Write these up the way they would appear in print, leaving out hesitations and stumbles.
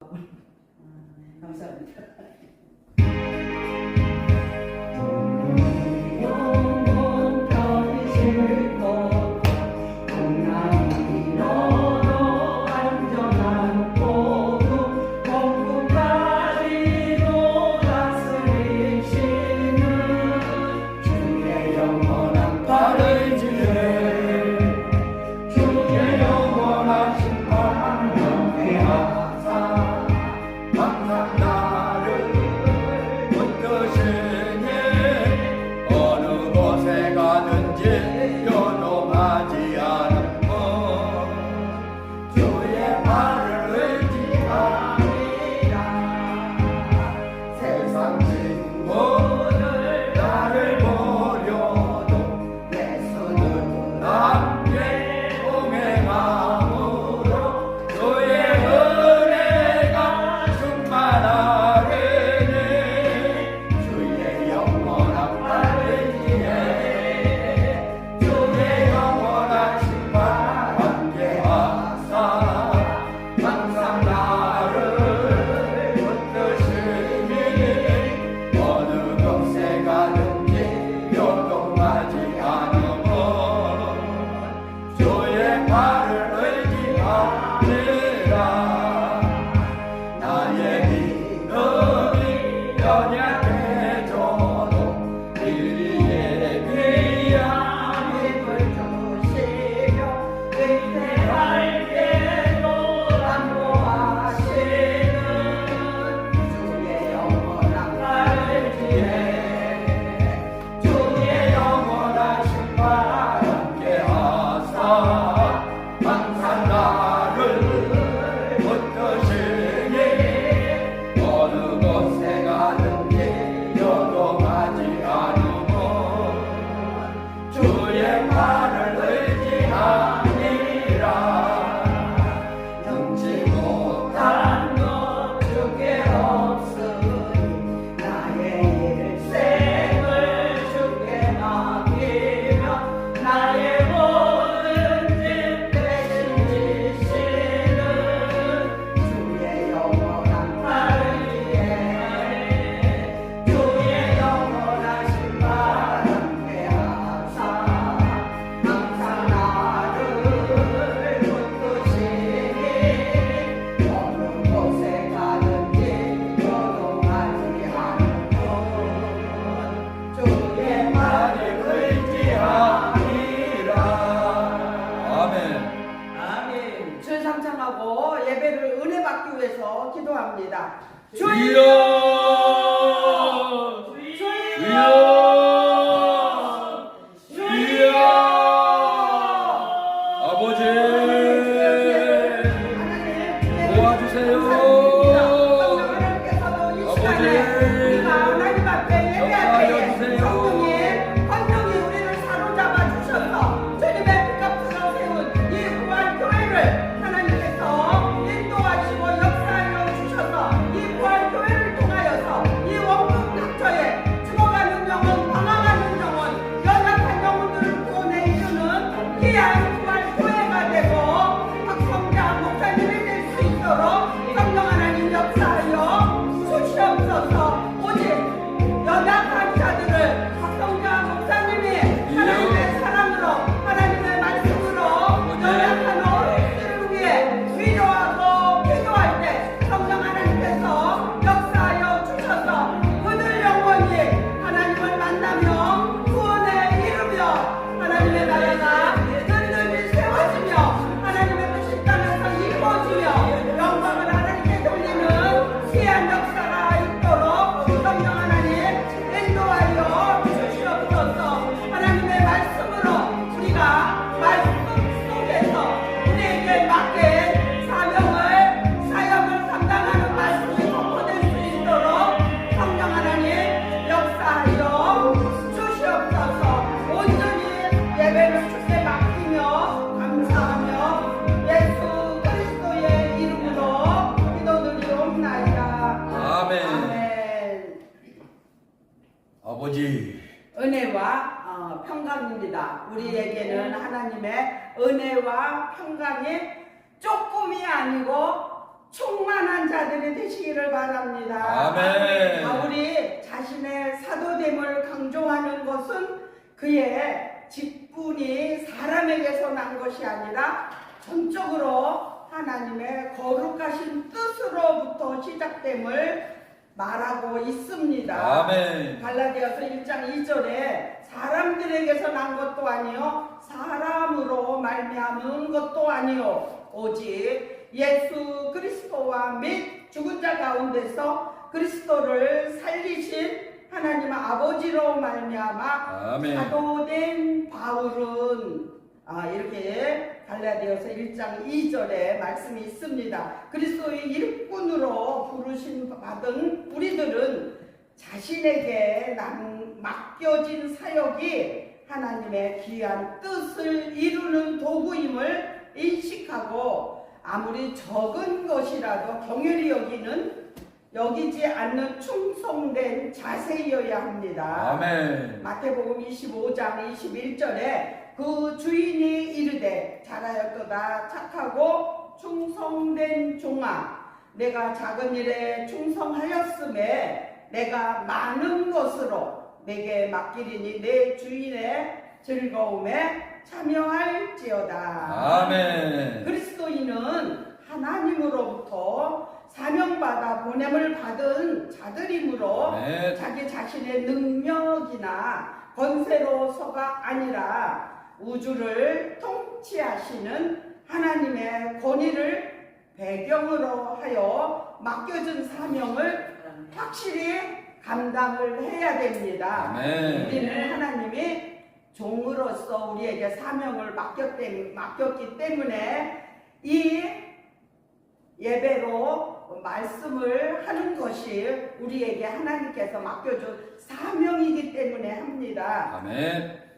하고. 감사합니다. 예배를 은혜 받기 위해서 기도합니다. 주여! 주여! 주여! 아버지 도와주세요. 하나님께서도 이 시간에 우리가 하나님 앞에 예배할 때에 성령님 환경이 우리를 사로잡아 주셔서 주님의 피값으로 세운 이 부활 교회를 하나님께서 인도하시고 역사하여 주셔서 이 부활 교회를 통하여서 이 원국 닥터에 죽어가는 영혼, 방황하는 영혼, 연약한 영혼들을 구원해 이루는 귀한 부활 교회가 되고 박성자 목사님이 될 수 있도록 성령 하나님 역사하여 주시옵소서. 오직 연약한 자들을 박성자 목사님이 하나님의 사랑으로 하나님의 말씀으로 연약한 어린이들을 위해 위로하고 기도할 때 성령 하나님께서 역사하여 주셔서 그들 영혼이 하나님을 만나며 구원에 이르며 하나님의 나라가 든든히 세워지며 하나님의 뜻이 땅에서 이루어지며 영광을 하나님께 돌리는 귀한 역사가 있도록 성령 하나님 인도하여 주시옵소서. 하나님의 말씀으로 우리가 말씀 속에서 우리에게 맡긴 사역을 감당하는 말씀이 선포될 수 있도록 성령 하나님 역사하여 주시옵소서. 온전히 예배를 주께 맡기며 감사하며 예수 그리스도의 이름으로 기도드리옵나이다. 아멘. 아멘. 아버지 은혜와 평강입니다. 우리에게는 하나님의 은혜와 평강이 조금이 아니고 충만한 자들이 되시기를 바랍니다. 아멘. 바울이 자신의 사도됨을 강조하는 것은 그의 직분이 사람에게서 난 것이 아니라 전적으로 하나님의 거룩하신 뜻으로부터 시작됨을 말하고 있습니다. 아멘. 갈라디아서 1장 2절에 사람들에게서 난 것도 아니요 사람으로 말미암은 것도 아니요 오직 예수 그리스도와 및 죽은 자 가운데서 그리스도를 살리신 하나님 아버지로 말미암아 아멘. 사도된 바울은 이렇게 갈라디아서 1장 2절에 말씀이 있습니다. 그리스도의 일꾼으로 부르심 받은 우리들은 자신에게 맡겨진 사역이 하나님의 귀한 뜻을 이루는 도구임을 인식하고 아무리 적은 것이라도 경휼히 여기지 않는 충성된 자세이어야 합니다. 아멘. 마태복음 25장 21절에 그 주인이 이르되 잘하였도다 착하고 충성된 종아 내가 작은 일에 충성하였음에 내가 많은 것으로 내게 맡기리니 내 주인의 즐거움에 참여할지어다. 아멘. 그리스도인은 하나님으로부터 사명받아 보냄을 받은 자들이므로 네. 자기 자신의 능력이나 권세로서가 아니라 우주를 통치하시는 하나님의 권위를 배경으로 하여 맡겨준 사명을 확실히 감당을 해야 됩니다. 아멘. 우리는 하나님이 종으로서 우리에게 사명을 맡겼기 때문에 이 예배로 말씀을 하는 것이 우리에게 하나님께서 맡겨준 사명이기 때문에 합니다. 아멘.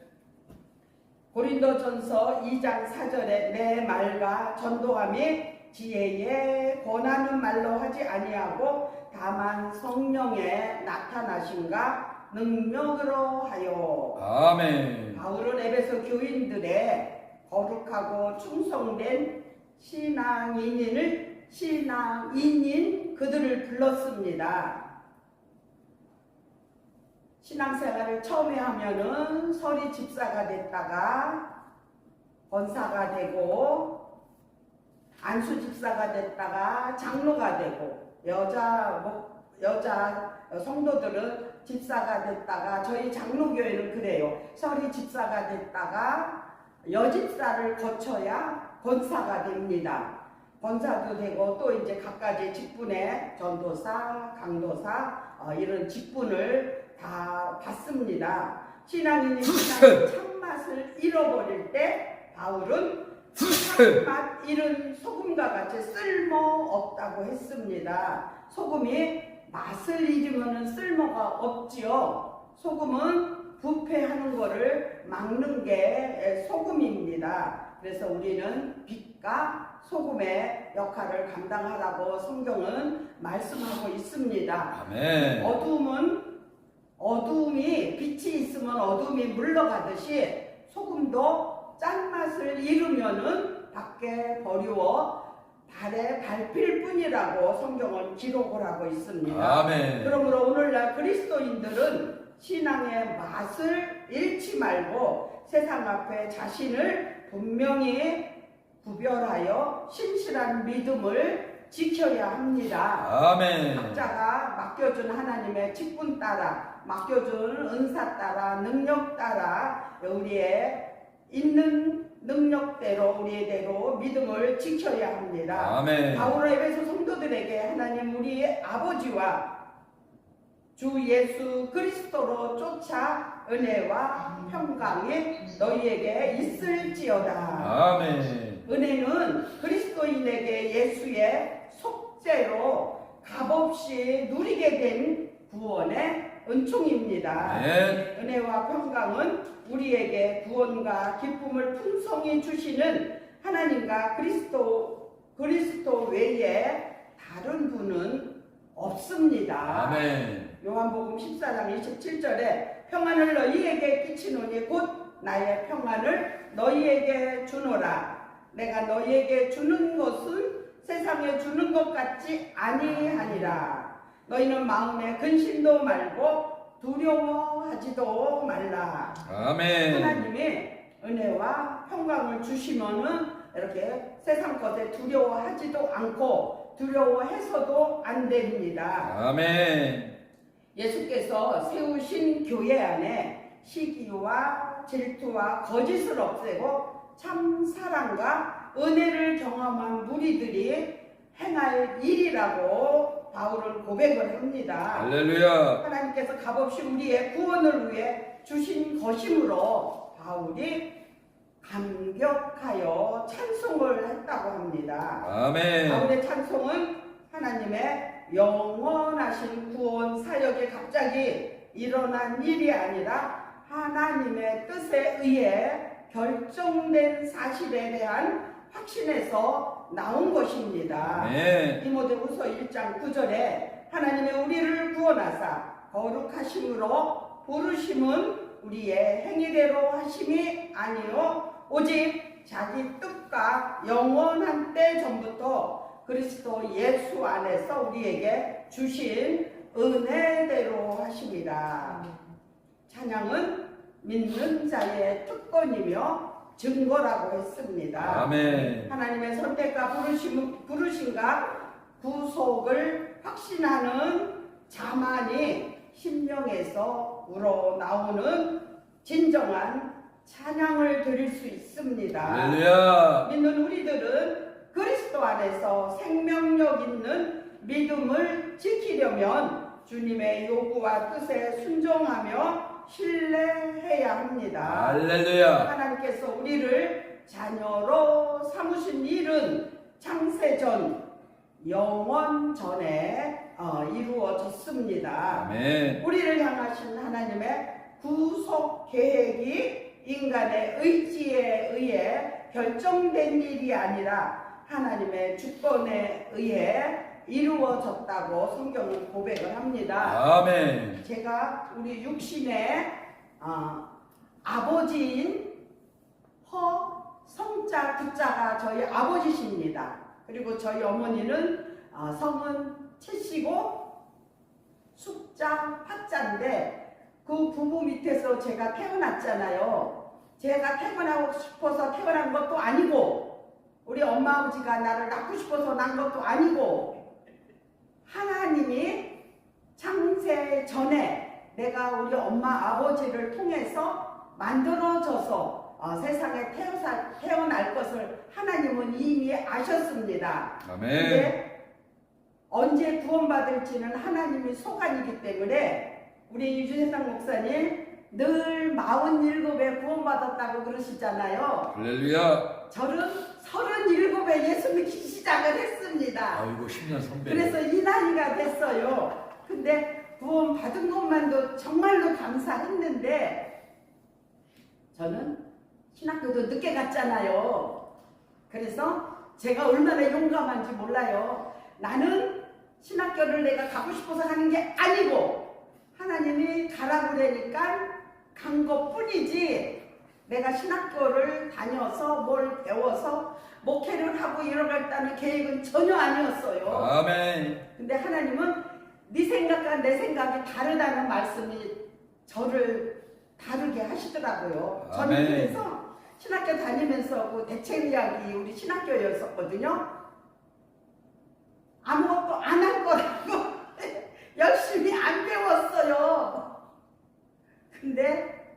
고린도전서 2장 4절에 내 말과 전도함이 지혜에 권하는 말로 하지 아니하고 다만 성령의 나타나심과 능력으로 하여. 아멘. 바울은 에베소 교인들의 거룩하고 충성된 신앙인인 그들을 불렀습니다. 신앙생활을 처음에 하면은 서리 집사가 됐다가 권사가 되고 안수 집사가 됐다가 장로가 되고 여자 성도들은 집사가 됐다가 저희 장로교회는 그래요. 서리 집사가 됐다가 여집사를 거쳐야 권사가 됩니다. 권사도 되고 또 이제 각가지 직분에 전도사, 강도사 이런 직분을 다 받습니다. 신앙인이 신앙의 참맛을 잃어버릴 때 바울은 참맛 잃은 소금과 같이 쓸모없다고 했습니다. 소금이 맛을 잃으면 쓸모가 없지요. 소금은 부패하는 것을 막는 게 소금입니다. 그래서 우리는 빛과 소금의 역할을 감당하라고 성경은 말씀하고 있습니다. 아멘. 어두움이 빛이 있으면 어두움이 물러가듯이 소금도 짠맛을 잃으면은 밖에 버리워 발에 밟힐 뿐이라고 성경은 기록을 하고 있습니다. 아멘. 그러므로 오늘날 그리스도인들은 신앙의 맛을 잃지 말고 세상 앞에 자신을 분명히 구별하여 신실한 믿음을 지켜야 합니다. 아멘. 각자가 맡겨준 하나님의 직분 따라, 맡겨준 은사 따라, 능력 따라 우리의 있는 능력대로 우리대로 믿음을 지켜야 합니다. 아멘. 바울은 에베소 성도들에게 하나님 우리의 아버지와 주 예수 그리스도로 쫓아 은혜와 평강이 너희에게 있을지어다. 아멘. 은혜는 그리스도인에게 예수의 속죄로 값없이 누리게 된 구원의 은총입니다. 네. 은혜와 평강은 우리에게 구원과 기쁨을 풍성히 주시는 하나님과 그리스도 외에 다른 분은 없습니다. 아멘. 요한복음 14장 27절에 평안을 너희에게 끼치노니 곧 나의 평안을 너희에게 주노라. 내가 너희에게 주는 것은 세상에 주는 것 같지 아니하니라. 너희는 마음에 근심도 말고 두려워하지도 말라. 아멘. 하나님이 은혜와 평강을 주시면은 이렇게 세상 것에 두려워하지도 않고 두려워해서도 안 됩니다. 아멘. 예수께서 세우신 교회 안에 시기와 질투와 거짓을 없애고 참 사랑과 은혜를 경험한 무리들이 행할 일이라고 바울은 고백을 합니다. 할렐루야. 하나님께서 값없이 우리의 구원을 위해 주신 것이므로 바울이 감격하여 찬송을 했다고 합니다. 아멘. 바울의 찬송은 하나님의 영원하신 구원 사역에 갑자기 일어난 일이 아니라 하나님의 뜻에 의해 결정된 사실에 대한 확신에서 나온 것입니다. 아멘. 디모데후서 1장 9절에 하나님의 우리를 구원하사 거룩하심으로 부르심은 우리의 행위대로 하심이 아니요 오직 자기 뜻과 영원한 때 전부터 그리스도 예수 안에서 우리에게 주신 은혜대로 하십니다. 찬양은 믿는 자의 특권이며 증거라고 했습니다. 아멘. 하나님의 선택과 부르심과 구속을 확신하는 자만이 심령에서 우러나오는 진정한 찬양을 드릴 수 있습니다. 할렐루야. 믿는 우리들은 그리스도 안에서 생명력 있는 믿음을 지키려면 주님의 요구와 뜻에 순종하며 신뢰해야 합니다. 할렐루야. 하나님께서 우리를 자녀로 삼으신 일은 창세전 영원 전에 이루어졌습니다. 아멘. 우리를 향하신 하나님의 구속 계획이 인간의 의지에 의해 결정된 일이 아니라 하나님의 주권에 의해 이루어졌다고 성경은 고백을 합니다. 아멘. 제가 우리 육신의 아버지인 성자 구자가 저희 아버지십니다. 그리고 저희 어머니는 성은 채씨고 숙자 파자인데 그 부부 밑에서 제가 태어났잖아요. 제가 태어나고 싶어서 태어난 것도 아니고 우리 엄마 아버지가 나를 낳고 싶어서 난 것도 아니고 하나님이 창세 전에 내가 우리 엄마 아버지를 통해서 만들어져서 세상에 태어날 것을 하나님은 이미 아셨습니다. 아멘. 근데 언제 구원받을지는 하나님이 소관이기 때문에 우리 유준상 목사님 늘 47에 구원받았다고 그러시잖아요. 할렐루야. 저는 37에 예수 믿기 시작을 했습니다. 아이고 10년 선배. 그래서 이 나이가 됐어요. 근데 구원 받은 것만도 정말로 감사했는데 저는 신학교도 늦게 갔잖아요. 그래서 제가 얼마나 용감한지 몰라요. 나는 신학교를 내가 가고 싶어서 가는 게 아니고 하나님이 가라고 그러니까 간 것뿐이지 내가 신학교를 다녀서 뭘 배워서 목회를 하고 이러겠다는 계획은 전혀 아니었어요. 아멘. 근데 하나님은 네 생각과 내 생각이 다르다는 말씀이 저를 다르게 하시더라고요. 저는 아멘. 그래서 신학교 다니면서 그 대체의학이 우리 신학교였었거든요. 아무것도 안 할 거라고 열심히 안 배웠어요. 근데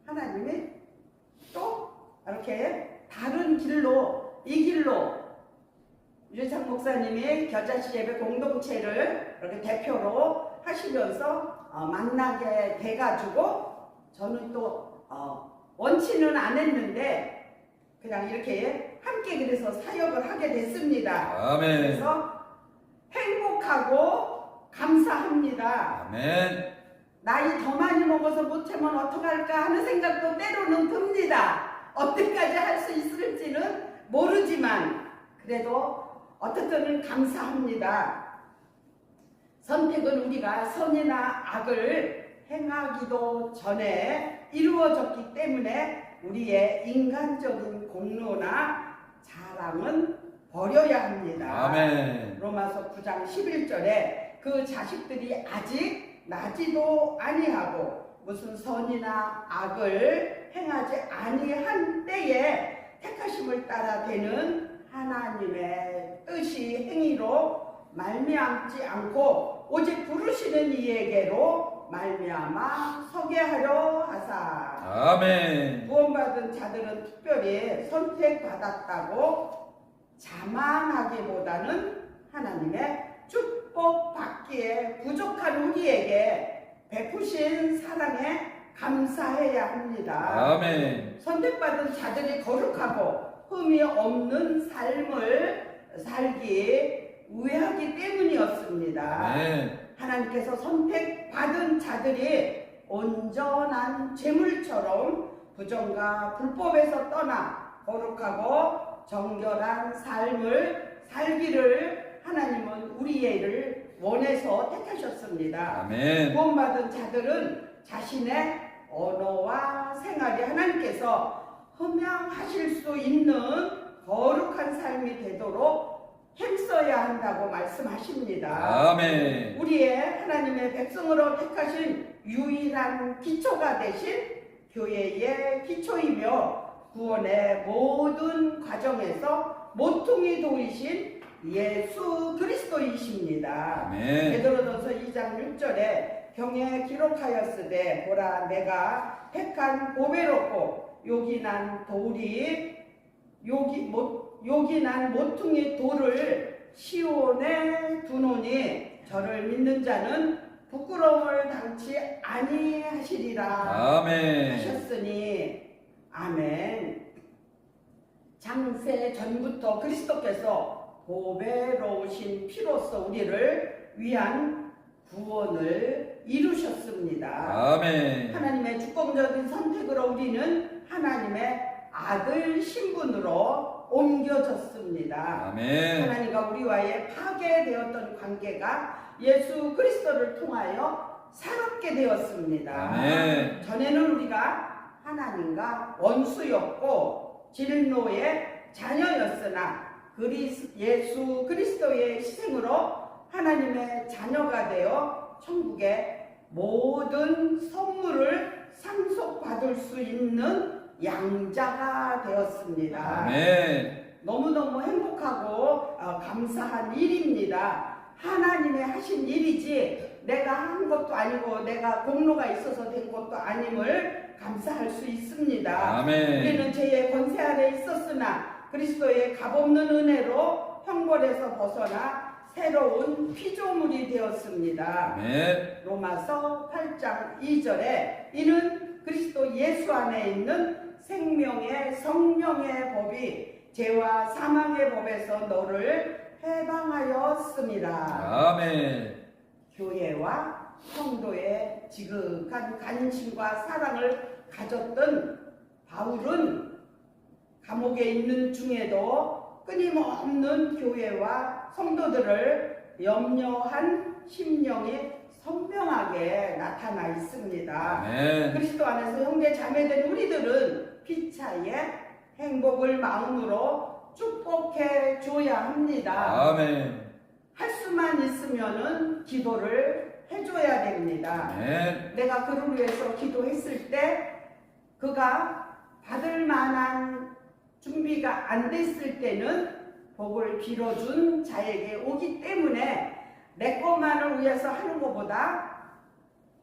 하나님이 또 이렇게 다른 길로 이 길로 유재상 목사님이 겨자씨 예배 공동체를 이렇게 대표로 하시면서 만나게 돼가지고 저는 또 원치는 안 했는데 그냥 이렇게 함께 그래서 사역을 하게 됐습니다. 아멘. 그래서 행복하고 감사합니다. 아멘. 나이 더 많이 먹어서 못하면 어떡할까 하는 생각도 때로는 듭니다. 언제까지 할 수 있을지는 모르지만 그래도 어떻든 감사합니다. 선택은 우리가 선이나 악을 행하기도 전에 이루어졌기 때문에 우리의 인간적인 공로나 자랑은 버려야 합니다. 아멘. 로마서 9장 11절에 그 자식들이 아직 나지도 아니하고 무슨 선이나 악을 행하지 아니한 때에 택하심을 따라 되는 하나님의 뜻이 행위로 말미암지 않고 오직 부르시는 이에게로 말미암아 서게 하려 하사. 아멘. 구원받은 자들은 특별히 선택받았다고 자만하기보다는 하나님의 축복 받기에 부족한 우리에게 베푸신 사랑에 감사해야 합니다. 아멘. 선택받은 자들이 거룩하고 흠이 없는 삶을 살기 위하기 때문이었습니다. 아멘. 하나님께서 선택받은 자들이 온전한 재물처럼 부정과 불법에서 떠나 거룩하고 정결한 삶을 살기를 하나님은 우리를 원해서 택하셨습니다. 아멘. 구원받은 자들은 자신의 언어와 생활이 하나님께서 흠양하실 수 있는 거룩한 삶이 되도록 힘써야 한다고 말씀하십니다. 아멘. 우리의 하나님의 백성으로 택하신 유일한 기초가 되신 교회의 기초이며 구원의 모든 과정에서 모퉁이 돌이신 예수 그리스도이십니다. 아멘. 베드로전서 2장 6절에 경에 기록하였으되 보라 내가 택한 보배롭고 요긴한 모퉁이 돌을 시온에 두노니 저를 믿는 자는 부끄러움을 당치 아니하시리라 아멘. 하셨으니 아멘. 장세 전부터 그리스도께서 보배로우신 피로써 우리를 위한 구원을 이루셨습니다. 아멘. 하나님의 주권적인 선택으로 우리는 하나님의 아들 신분으로 옮겨졌습니다. 아멘. 하나님과 우리와의 파괴되었던 관계가 예수 그리스도를 통하여 새롭게 되었습니다. 아멘. 전에는 우리가 하나님과 원수였고 진노의 자녀였으나 예수 그리스도의 희생으로 하나님의 자녀가 되어 천국의 모든 선물을 상속받을 수 있는 양자가 되었습니다. 아멘. 너무너무 행복하고 감사한 일입니다. 하나님의 하신 일이지 내가 한 것도 아니고 내가 공로가 있어서 된 것도 아님을 감사할 수 있습니다. 아멘. 우리는 죄의 권세 아래 있었으나 그리스도의 값없는 은혜로 형벌에서 벗어나 새로운 피조물이 되었습니다. 아멘. 로마서 8장 2절에 이는 그리스도 예수 안에 있는 생명의 성령의 법이 죄와 사망의 법에서 너를 해방하였음이라. 아멘. 교회와 성도의 지극한 관심과 사랑을 가졌던 바울은 감옥에 있는 중에도 끊임없는 교회와 성도들을 염려한 심령이 선명하게 나타나 있습니다. 아멘. 그리스도 안에서 형제 자매된 우리들은 피차의 행복을 마음으로 축복해 줘야 합니다. 아멘. 할 수만 있으면은 기도를 해줘야 됩니다. 아멘. 내가 그를 위해서 기도했을 때 그가 받을 만한 준비가 안 됐을 때는 복을 빌어준 자에게 오기 때문에 내 것만을 위해서 하는 것보다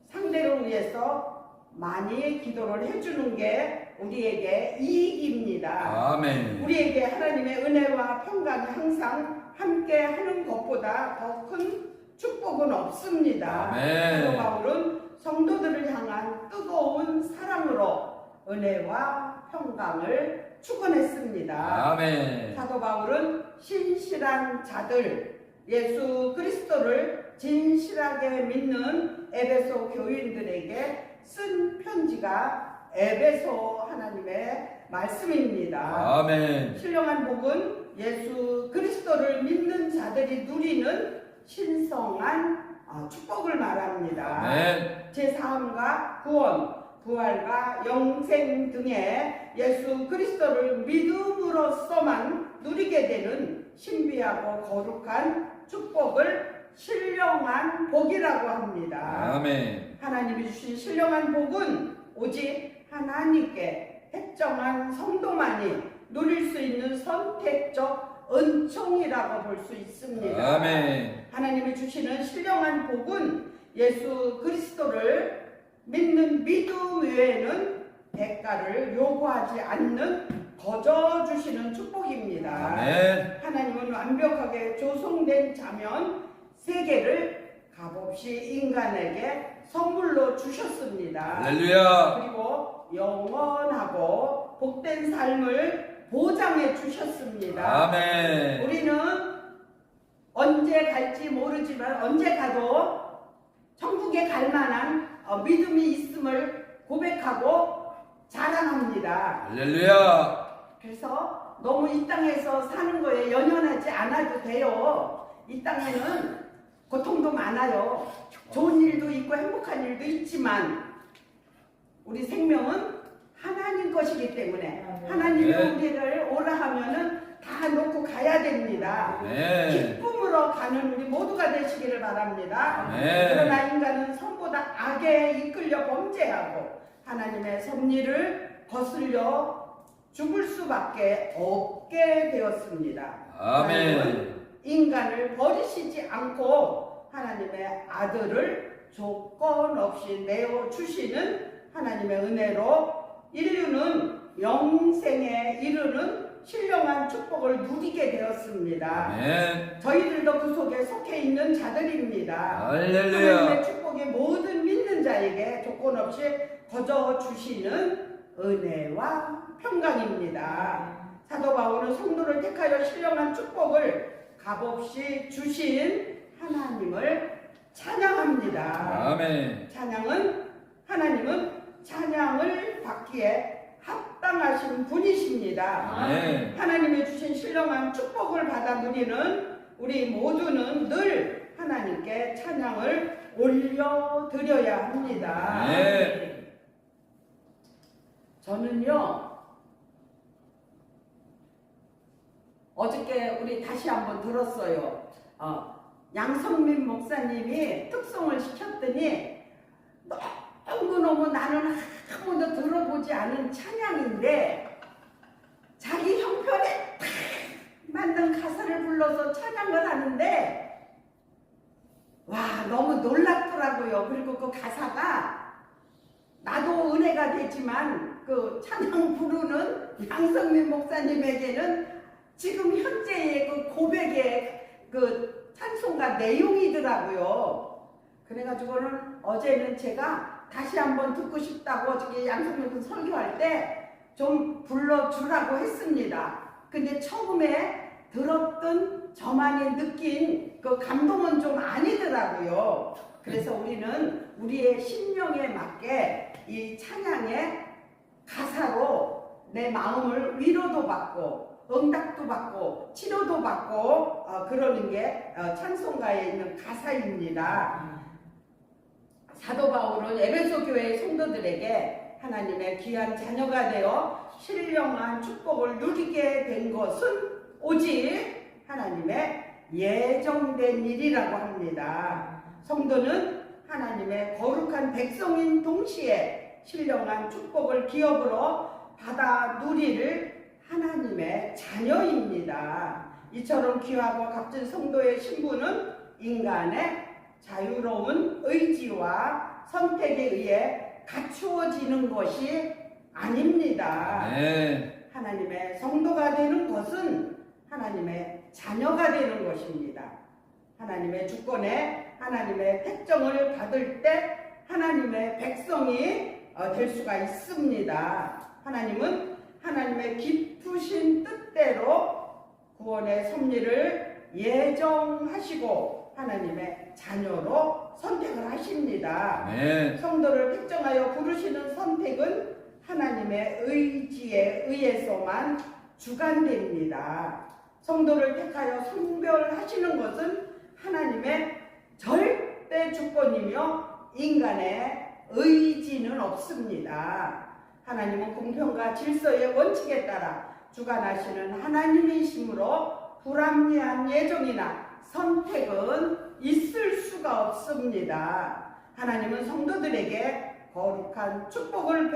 상대를 위해서 많이 기도를 해주는 게 우리에게 이익입니다. 아멘. 우리에게 하나님의 은혜와 평강이 항상 함께 하는 것보다 더 큰 축복은 없습니다. 아멘. 사도 바울은 성도들을 향한 뜨거운 사랑으로 은혜와 평강을 축원했습니다. 아멘. 사도 바울은 신실한 자들, 예수 그리스도를 진실하게 믿는 에베소 교인들에게 쓴 편지가 에베소 하나님의 말씀입니다. 아멘. 신령한 복은 예수 그리스도를 믿는 자들이 누리는 신성한 축복을 말합니다. 아멘. 제3과 구원, 부활과 영생 등의 예수 그리스도를 믿음으로써만 누리게 되는 신비하고 거룩한 축복을 신령한 복이라고 합니다. 아멘. 하나님이 주신 신령한 복은 오직 하나님께 택정한 성도만이 누릴 수 있는 선택적 은총이라고 볼 수 있습니다. 아멘. 하나님이 주시는 신령한 복은 예수 그리스도를 믿는 믿음 외에는 대가를 요구하지 않는 거저 주시는 축복입니다. 아멘. 하나님은 완벽하게 조성된 자면 세계를 값없이 인간에게 선물로 주셨습니다. 할렐루야. 그리고 영원하고 복된 삶을 보장해 주셨습니다. 아멘. 우리는 언제 갈지 모르지만 언제 가도 천국에 갈 만한 믿음이 있음을 고백하고 자랑합니다. 할렐루야. 그래서 너무 이 땅에서 사는 거에 연연하지 않아도 돼요. 이 땅에는 고통도 많아요. 좋은 일도 있고 행복한 일도 있지만 우리 생명은 하나님 것이기 때문에 하나님이 네. 우리를 오라 하면은 다 놓고 가야 됩니다. 네. 기쁨으로 가는 우리 모두가 되시기를 바랍니다. 네. 그러나 인간은 선보다 악에 이끌려 범죄하고 하나님의 섭리를 거슬려 죽을 수밖에 없게 되었습니다. 아멘. 하나님은 인간을 버리시지 않고 하나님의 아들을 조건 없이 내어 주시는 하나님의 은혜로 인류는 영생에 이르는 신령한 축복을 누리게 되었습니다. 아멘. 저희들도 그 속에 속해 있는 자들입니다. 할렐루야. 하나님의 축복이 모든 믿는 자에게 조건 없이 거저 주시는 은혜와 평강입니다. 사도 바울은 성도를 택하여 신령한 축복을 값없이 주신 하나님을 찬양합니다. 아멘. 하나님은 찬양을 받기에 합당하신 분이십니다. 아멘. 하나님이 주신 신령한 축복을 받아 누리는 우리 모두는 늘 하나님께 찬양을 올려드려야 합니다. 아멘. 저는요, 어저께 우리 다시 한번 들었어요. 양성민 목사님이 특송을 시켰더니 너무너무 나는 한 번도 들어보지 않은 찬양인데 자기 형편에 딱 맞는 가사를 불러서 찬양을 하는데 와, 너무 놀랍더라고요. 그리고 그 가사가 나도 은혜가 되지만 그 찬양 부르는 양성민 목사님에게는 지금 현재의 그 고백의 그 찬송가 내용이더라고요. 그래가지고는 어제는 제가 다시 한번 듣고 싶다고 어저께 양성민 설교할 때 좀 불러주라고 했습니다. 근데 처음에 들었던 저만이 느낀 그 감동은 좀 아니더라고요. 그래서 우리는 우리의 심령에 맞게 이 찬양의 가사로 내 마음을 위로도 받고 응답도 받고 치료도 받고 그러는 게 찬송가에 있는 가사입니다. 사도 바울은 에베소 교회의 성도들에게 하나님의 귀한 자녀가 되어 신령한 축복을 누리게 된 것은 오직 하나님의 예정된 일이라고 합니다. 성도는 하나님의 거룩한 백성인 동시에 신령한 축복을 기업으로 받아 누리를 하나님의 자녀입니다. 이처럼 귀하고 값진 성도의 신분은 인간의 자유로운 의지와 선택에 의해 갖추어지는 것이 아닙니다. 네. 하나님의 성도가 되는 것은 하나님의 자녀가 되는 것입니다. 하나님의 주권에 하나님의 택정을 받을 때 하나님의 백성이 될 수가 있습니다. 하나님은 하나님의 깊으신 뜻대로 구원의 섭리를 예정하시고 하나님의 자녀로 선택을 하십니다. 네. 성도를 택정하여 부르시는 선택은 하나님의 의지에 의해서만 주관됩니다. 성도를 택하여 선별하시는 것은 하나님의 절대 주권이며 인간의 의지는 없습니다. 하나님은 공평과 질서의 원칙에 따라 주관하시는 하나님이시므로 불합리한 예정이나 선택은 있을 수가 없습니다. 하나님은 성도들에게 거룩한 축복을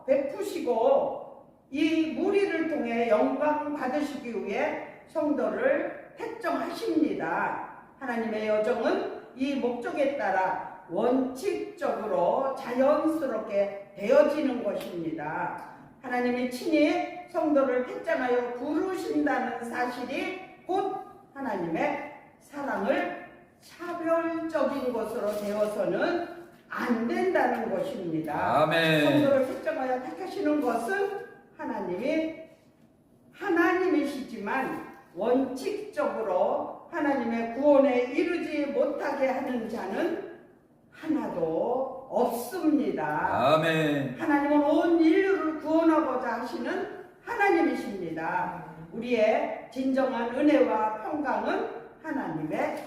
베푸시고 이 무리를 통해 영광 받으시기 위해 성도를 택정하십니다. 하나님의 여정은 이 목적에 따라 원칙적으로 자연스럽게 되어지는 것입니다. 하나님이 친히 성도를 택정하여 부르신다는 사실이 곧 하나님의 사랑을 차별적인 것으로 되어서는 안 된다는 것입니다. 아멘. 성도를 택정하여 택하시는 것은 하나님이시지만 원칙적으로 하나님의 구원에 이르지 못하게 하는 자는 하나도 없습니다. 아멘. 하나님은 온 인류를 구원하고자 하시는 하나님이십니다. 우리의 진정한 은혜와 평강은 하나님의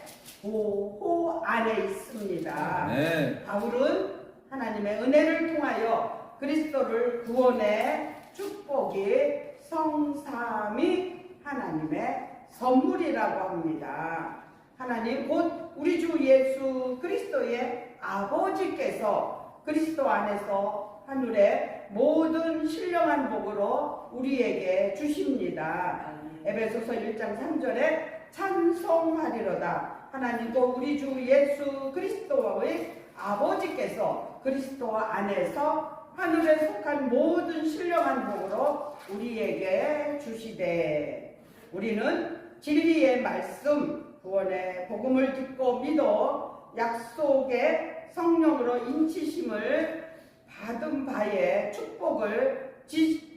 보호 안에 있습니다. 아멘. 바울은 하나님의 은혜를 통하여 그리스도를 구원의 축복이 성삼이 하나님의 선물이라고 합니다. 하나님 곧 우리 주 예수 그리스도의 아버지께서 그리스도 안에서 하늘의 모든 신령한 복으로 우리에게 주십니다. 에베소서 1장 3절에 찬송하리로다. 하나님도 우리 주 예수 그리스도의 아버지께서 그리스도 안에서 하늘에 속한 모든 신령한 복으로 우리에게 주시되 우리는 진리의 말씀 구원의 복음을 듣고 믿어 약속의 성령으로 인치심을 받은 바의 축복을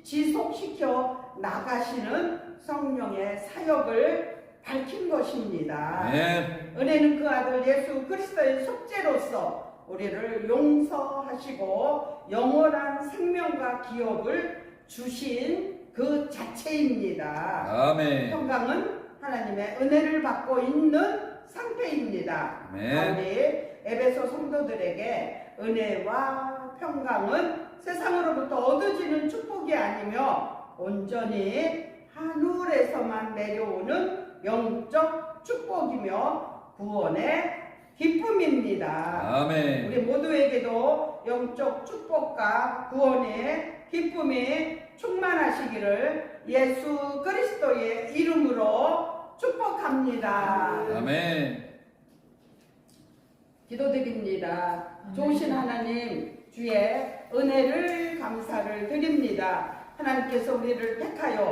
지속시켜 나가시는 성령의 사역을 밝힌 것입니다. 아멘. 은혜는 그 아들 예수 그리스도의 속죄로서 우리를 용서하시고 영원한 생명과 기업을 주신 그 자체입니다. 아멘. 평강은 하나님의 은혜를 받고 있는 상태입니다. 아멘. 우리 에베소 성도들에게 은혜와 평강은 세상으로부터 얻어지는 축복이 아니며 온전히 하늘에서만 내려오는 영적 축복이며 구원의 기쁨입니다. 아멘. 우리 모두에게도 영적 축복과 구원의 기쁨이 충만하시기를 예수 그리스도의 이름으로 축복합니다. 아멘. 기도드립니다. 좋으신 하나님 주의 은혜를 감사를 드립니다. 하나님께서 우리를 택하여